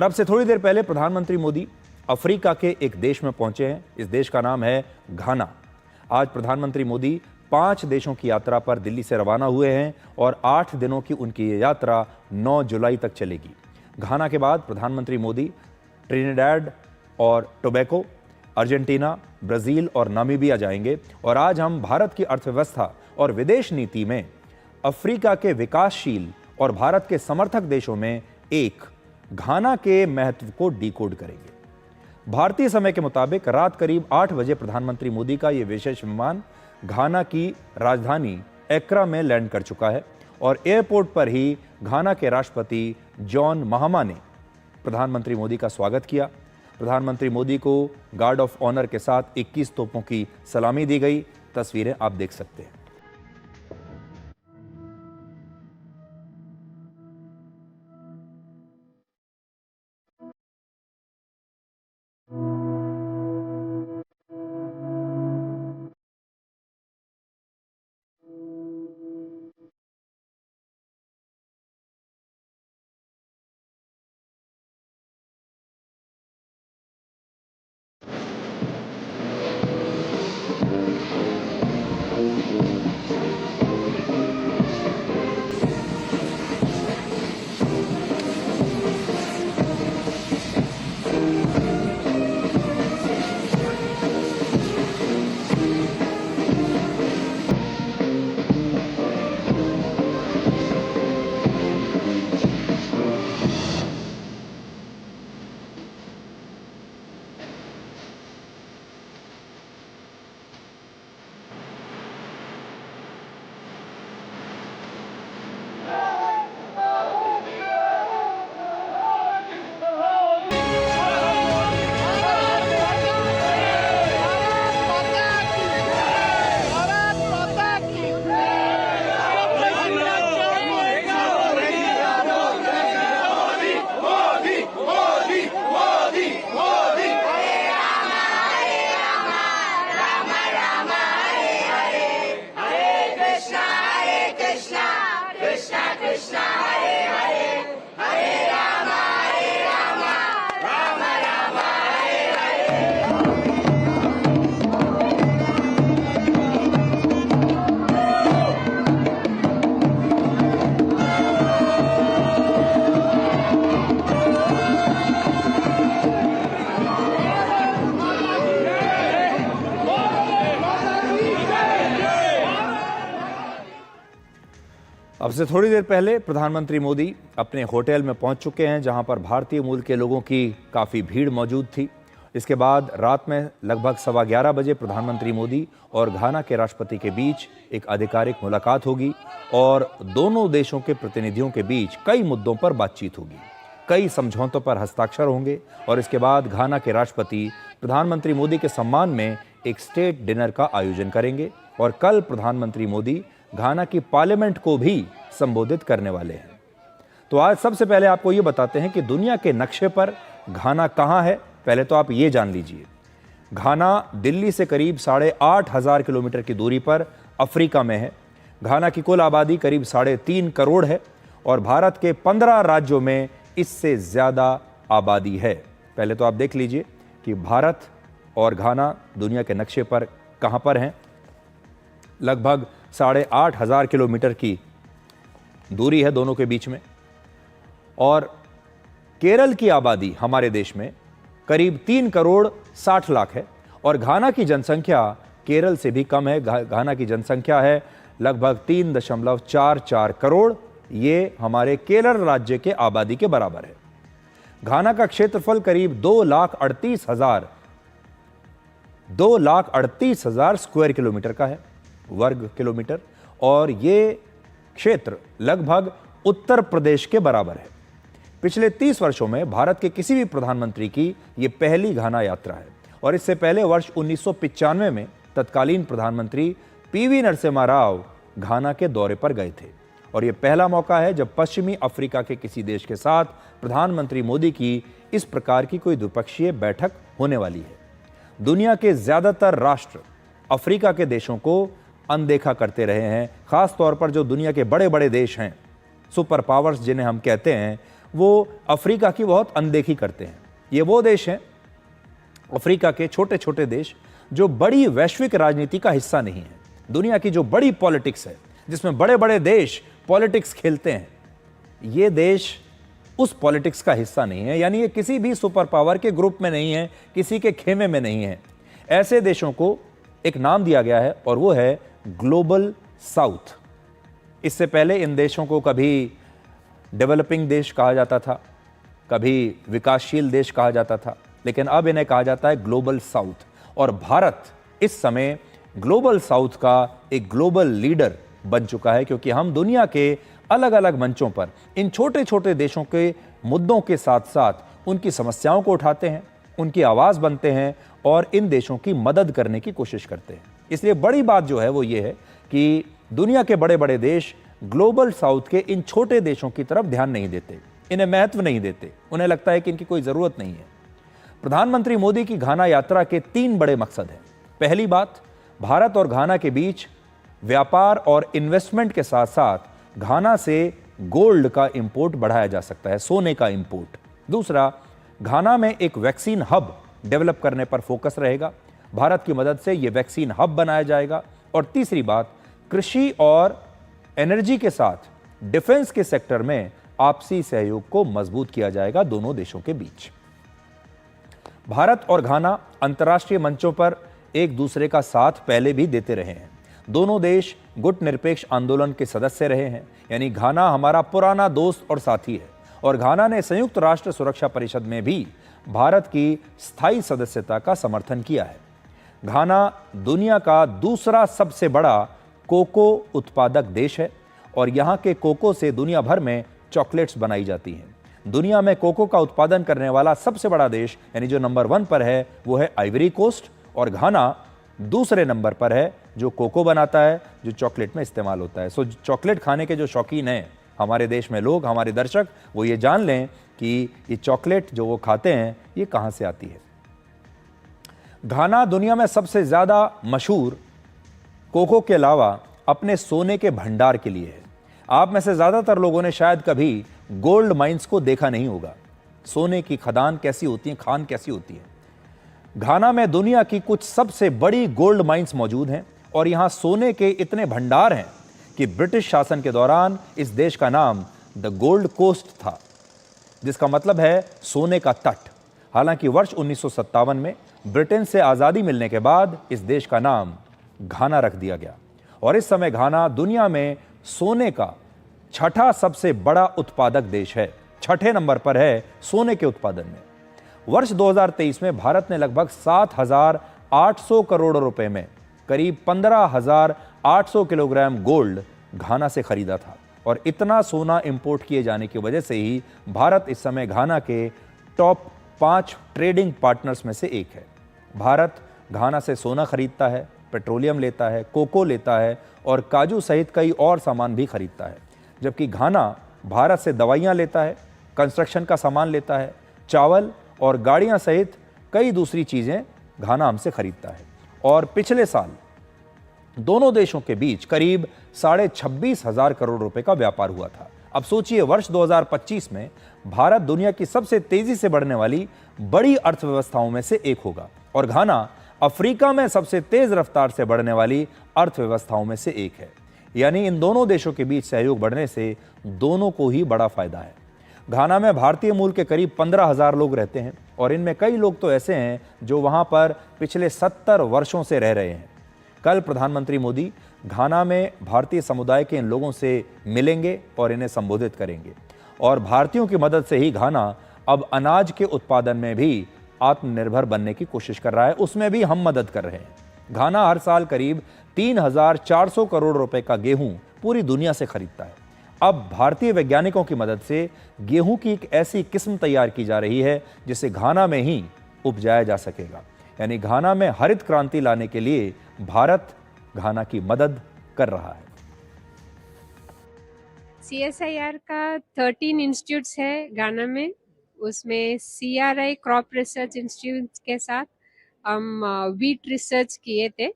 और अब से थोड़ी देर पहले प्रधानमंत्री मोदी अफ्रीका के एक देश में पहुंचे हैं। इस देश का नाम है घाना। आज प्रधानमंत्री मोदी 5 देशों की यात्रा पर दिल्ली से रवाना हुए हैं और 8 दिनों की उनकी ये यात्रा 9 जुलाई तक चलेगी। घाना के बाद प्रधानमंत्री मोदी ट्रिनिडाड और टोबैको, अर्जेंटीना, ब्राजील और नामीबिया जाएंगे। और आज हम भारत की अर्थव्यवस्था और विदेश नीति में अफ्रीका के विकासशील और भारत के समर्थक देशों में एक घाना के महत्व को डिकोड करेंगे। भारतीय समय के मुताबिक रात करीब 8 बजे प्रधानमंत्री मोदी का यह विशेष विमान घाना की राजधानी एक्रा में लैंड कर चुका है और एयरपोर्ट पर ही घाना के राष्ट्रपति जॉन महामा ने प्रधानमंत्री मोदी का स्वागत किया। प्रधानमंत्री मोदी को गार्ड ऑफ ऑनर के साथ 21 तोपों की सलामी दी गई। तस्वीरें आप देख सकते हैं। अब से थोड़ी देर पहले प्रधानमंत्री मोदी अपने होटल में पहुंच चुके हैं, जहां पर भारतीय मूल के लोगों की काफ़ी भीड़ मौजूद थी। इसके बाद रात में लगभग 11:15 बजे प्रधानमंत्री मोदी और घाना के राष्ट्रपति के बीच एक आधिकारिक मुलाकात होगी और दोनों देशों के प्रतिनिधियों के बीच कई मुद्दों पर बातचीत होगी। कई समझौतों पर हस्ताक्षर होंगे और इसके बाद घाना के राष्ट्रपति प्रधानमंत्री मोदी के सम्मान में एक स्टेट डिनर का आयोजन करेंगे और कल प्रधानमंत्री मोदी घाना की पार्लियामेंट को भी संबोधित करने वाले हैं। तो आज सबसे पहले आपको ये बताते हैं कि दुनिया के नक्शे पर घाना कहाँ है। पहले तो आप ये जान लीजिए, घाना दिल्ली से करीब 8,500 किलोमीटर की दूरी पर अफ्रीका में है। घाना की कुल आबादी करीब 3.5 करोड़ है और भारत के 15 राज्यों में इससे ज़्यादा आबादी है। पहले तो आप देख लीजिए कि भारत और घाना दुनिया के नक्शे पर कहाँ पर हैं। लगभग 8,500 किलोमीटर की दूरी है दोनों के बीच में। और केरल की आबादी हमारे देश में करीब 3 करोड़ 60 लाख है और घाना की जनसंख्या केरल से भी कम है। घाना की जनसंख्या है लगभग 3.44 करोड़। ये हमारे केरल राज्य के आबादी के बराबर है। घाना का क्षेत्रफल करीब 2,38,000 स्क्वायर किलोमीटर का है, वर्ग किलोमीटर, और ये क्षेत्र लगभग उत्तर प्रदेश के बराबर है। पिछले 30 वर्षों में भारत के किसी भी प्रधानमंत्री की ये पहली घाना यात्रा है और इससे पहले वर्ष 1995 में तत्कालीन प्रधानमंत्री पीवी नरसिम्हा राव घाना के दौरे पर गए थे और यह पहला मौका है जब पश्चिमी अफ्रीका के किसी देश के साथ प्रधानमंत्री मोदी की इस प्रकार की कोई द्विपक्षीय बैठक होने वाली है। दुनिया के ज्यादातर राष्ट्र अफ्रीका के देशों को अनदेखा करते रहे हैं। खास तौर पर जो दुनिया के बड़े बड़े देश हैं, सुपर पावर्स जिन्हें हम कहते हैं, वो अफ्रीका की बहुत अनदेखी करते हैं। ये वो देश हैं, अफ्रीका के छोटे छोटे देश, जो बड़ी वैश्विक राजनीति का हिस्सा नहीं है। दुनिया की जो बड़ी पॉलिटिक्स है, जिसमें बड़े बड़े देश पॉलिटिक्स खेलते हैं, ये देश उस पॉलिटिक्स का हिस्सा नहीं है। यानी ये किसी भी सुपर पावर के ग्रुप में नहीं है, किसी के खेमे में नहीं है। ऐसे देशों को एक नाम दिया गया है और वो है ग्लोबल साउथ। इससे पहले इन देशों को कभी डेवलपिंग देश कहा जाता था, कभी विकासशील देश कहा जाता था, लेकिन अब इन्हें कहा जाता है ग्लोबल साउथ। और भारत इस समय ग्लोबल साउथ का एक ग्लोबल लीडर बन चुका है, क्योंकि हम दुनिया के अलग अलग मंचों पर इन छोटे छोटे देशों के मुद्दों के साथ साथ उनकी समस्याओं को उठाते हैं, उनकी आवाज बनते हैं और इन देशों की मदद करने की कोशिश करते हैं। इसलिए बड़ी बात जो है वो ये है कि दुनिया के बड़े बड़े देश ग्लोबल साउथ के इन छोटे देशों की तरफ ध्यान नहीं देते, इन्हें महत्व नहीं देते। उन्हें लगता है कि इनकी कोई जरूरत नहीं है। प्रधानमंत्री मोदी की घाना यात्रा के 3 बड़े मकसद हैं। पहली बात, भारत और घाना के बीच व्यापार और इन्वेस्टमेंट के साथ साथ घाना से गोल्ड का इंपोर्ट बढ़ाया जा सकता है, सोने का इंपोर्ट। दूसरा, घाना में एक वैक्सीन हब डेवलप करने पर फोकस रहेगा, भारत की मदद से यह वैक्सीन हब बनाया जाएगा। और तीसरी बात, कृषि और एनर्जी के साथ डिफेंस के सेक्टर में आपसी सहयोग को मजबूत किया जाएगा दोनों देशों के बीच। भारत और घाना अंतर्राष्ट्रीय मंचों पर एक दूसरे का साथ पहले भी देते रहे हैं। दोनों देश गुट निरपेक्ष आंदोलन के सदस्य रहे हैं, यानी घाना हमारा पुराना दोस्त और साथी है। और घाना ने संयुक्त राष्ट्र सुरक्षा परिषद में भी भारत की स्थायी सदस्यता का समर्थन किया है। घाना दुनिया का दूसरा सबसे बड़ा कोको उत्पादक देश है और यहाँ के कोको से दुनिया भर में चॉकलेट्स बनाई जाती हैं। दुनिया में कोको का उत्पादन करने वाला सबसे बड़ा देश, यानी जो नंबर 1 पर है, वो है आइवरी कोस्ट। और घाना दूसरे नंबर पर है जो कोको बनाता है, जो चॉकलेट में इस्तेमाल होता है। सो चॉकलेट खाने के जो शौकीन हैं हमारे देश में लोग, हमारे दर्शक, वो ये जान लें कि ये चॉकलेट जो वो खाते हैं ये कहाँ से आती है। घाना दुनिया में सबसे ज़्यादा मशहूर कोको के अलावा अपने सोने के भंडार के लिए है। आप में से ज़्यादातर लोगों ने शायद कभी गोल्ड माइंस को देखा नहीं होगा। सोने की खदान कैसी होती है, खान कैसी होती है। घाना में दुनिया की कुछ सबसे बड़ी गोल्ड माइंस मौजूद हैं और यहाँ सोने के इतने भंडार हैं कि ब्रिटिश शासन के दौरान इस देश का नाम द गोल्ड कोस्ट था, जिसका मतलब है सोने का तट। हालांकि वर्ष 1957 में ब्रिटेन से आज़ादी मिलने के बाद इस देश का नाम घाना रख दिया गया और इस समय घाना दुनिया में सोने का 6ठा सबसे बड़ा उत्पादक देश है। 6ठे नंबर पर है सोने के उत्पादन में। वर्ष 2023 में भारत ने लगभग 7,800 करोड़ रुपए में करीब 15,800 किलोग्राम गोल्ड घाना से खरीदा था और इतना सोना इंपोर्ट किए जाने की वजह से ही भारत इस समय घाना के टॉप 5 ट्रेडिंग पार्टनर्स में से एक है। भारत घाना से सोना खरीदता है, पेट्रोलियम लेता है, कोको लेता है और काजू सहित कई और सामान भी खरीदता है, जबकि घाना भारत से दवाइयाँ लेता है, कंस्ट्रक्शन का सामान लेता है, चावल और गाड़ियाँ सहित कई दूसरी चीज़ें घाना हमसे खरीदता है। और पिछले साल दोनों देशों के बीच करीब 26,500 करोड़ रुपए का व्यापार हुआ था। अब सोचिए, वर्ष 2025 में भारत दुनिया की सबसे तेजी से बढ़ने वाली बड़ी अर्थव्यवस्थाओं में से एक होगा और घाना अफ्रीका में सबसे तेज रफ्तार से बढ़ने वाली अर्थव्यवस्थाओं में से एक है। यानी इन दोनों देशों के बीच सहयोग बढ़ने से दोनों को ही बड़ा फायदा है। घाना में भारतीय मूल के करीब 15,000 लोग रहते हैं और इनमें कई लोग तो ऐसे हैं जो वहां पर पिछले 70 वर्षों से रह रहे हैं। कल प्रधानमंत्री मोदी घाना में भारतीय समुदाय के इन लोगों से मिलेंगे और इन्हें संबोधित करेंगे और भारतीयों की मदद से ही घाना अब अनाज के उत्पादन में भी आत्मनिर्भर बनने की कोशिश कर रहा है, उसमें भी हम मदद कर रहे हैं। घाना हर साल करीब 3,400 करोड़ रुपए का गेहूं पूरी दुनिया से खरीदता है। अब भारतीय वैज्ञानिकों की मदद से गेहूं की एक ऐसी किस्म तैयार की जा रही है जिसे घाना में ही उपजाया जा सकेगा। यानी घाना में हरित क्रांति लाने के लिए भारत घाना की मदद कर रहा है। CSIR का 13 इंस्टीट्यूट्स है घाना में। उसमें CRI क्रॉप रिसर्च इंस्टीट्यूट के साथ हम वीट रिसर्च किए थे।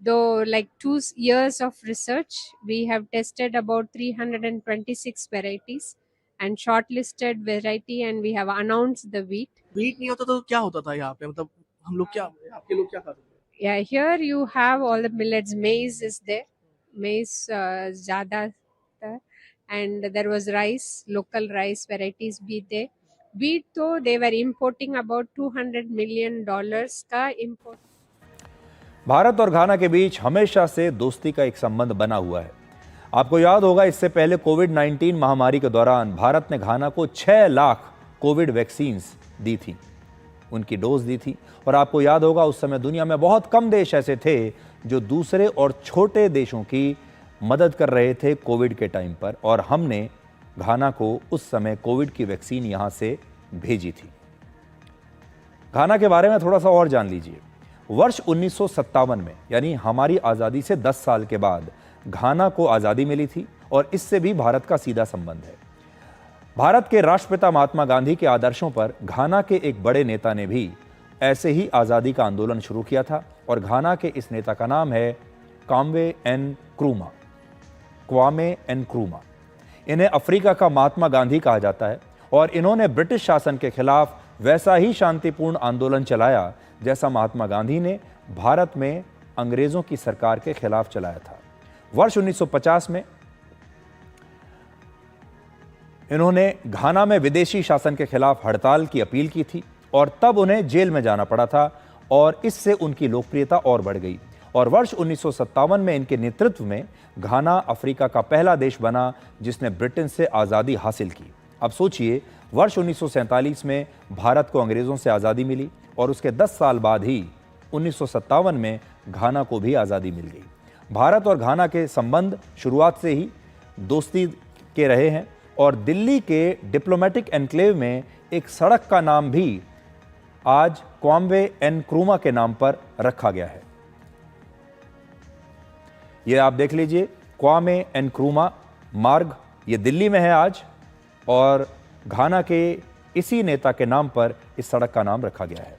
Though like 2 years of research, we have tested about 326 varieties and shortlisted variety, and we have announced the wheat. Wheat नहीं होता तो क्या होता था यहाँ पे, मतलब हम लोग क्या, आपके लोग क्या खाते थे? Yeah, here you have all the millets. Maize is there, maize ज़्यादा था, and there was rice, local rice varieties भी there. Wheat तो they were importing about $200 million का import. भारत और घाना के बीच हमेशा से दोस्ती का एक संबंध बना हुआ है। आपको याद होगा, इससे पहले कोविड-19 महामारी के दौरान भारत ने घाना को 6 लाख कोविड वैक्सीन्स दी थी, उनकी डोज दी थी। और आपको याद होगा, उस समय दुनिया में बहुत कम देश ऐसे थे जो दूसरे और छोटे देशों की मदद कर रहे थे कोविड के टाइम पर, और हमने घाना को उस समय कोविड की वैक्सीन यहां से भेजी थी। घाना के बारे में थोड़ा सा और जान लीजिए। वर्ष 1957 में, यानी हमारी आज़ादी से 10 साल के बाद घाना को आज़ादी मिली थी, और इससे भी भारत का सीधा संबंध है। भारत के राष्ट्रपिता महात्मा गांधी के आदर्शों पर घाना के एक बड़े नेता ने भी ऐसे ही आज़ादी का आंदोलन शुरू किया था, और घाना के इस नेता का नाम है क्वामे एन क्रूमा। क्वामे एन क्रूमा। इन्हें अफ्रीका का महात्मा गांधी कहा जाता है, और इन्होंने ब्रिटिश शासन के खिलाफ वैसा ही शांतिपूर्ण आंदोलन चलाया जैसा महात्मा गांधी ने भारत में अंग्रेजों की सरकार के खिलाफ चलाया था। वर्ष 1950 में इन्होंने घाना में विदेशी शासन के खिलाफ हड़ताल की अपील की थी, और तब उन्हें जेल में जाना पड़ा था, और इससे उनकी लोकप्रियता और बढ़ गई। और वर्ष 1957 में इनके नेतृत्व में घाना अफ्रीका का पहला देश बना जिसने ब्रिटेन से आज़ादी हासिल की। अब सोचिए, वर्ष 1947 में भारत को अंग्रेज़ों से आज़ादी मिली, और उसके 10 साल बाद ही 1957 में घाना को भी आज़ादी मिल गई। भारत और घाना के संबंध शुरुआत से ही दोस्ती के रहे हैं, और दिल्ली के डिप्लोमेटिक एनक्लेव में एक सड़क का नाम भी आज क्वामे एन क्रूमा के नाम पर रखा गया है। ये आप देख लीजिए, क्वामे एन क्रूमा मार्ग, ये दिल्ली में है आज, और घाना के इसी नेता के नाम पर इस सड़क का नाम रखा गया है।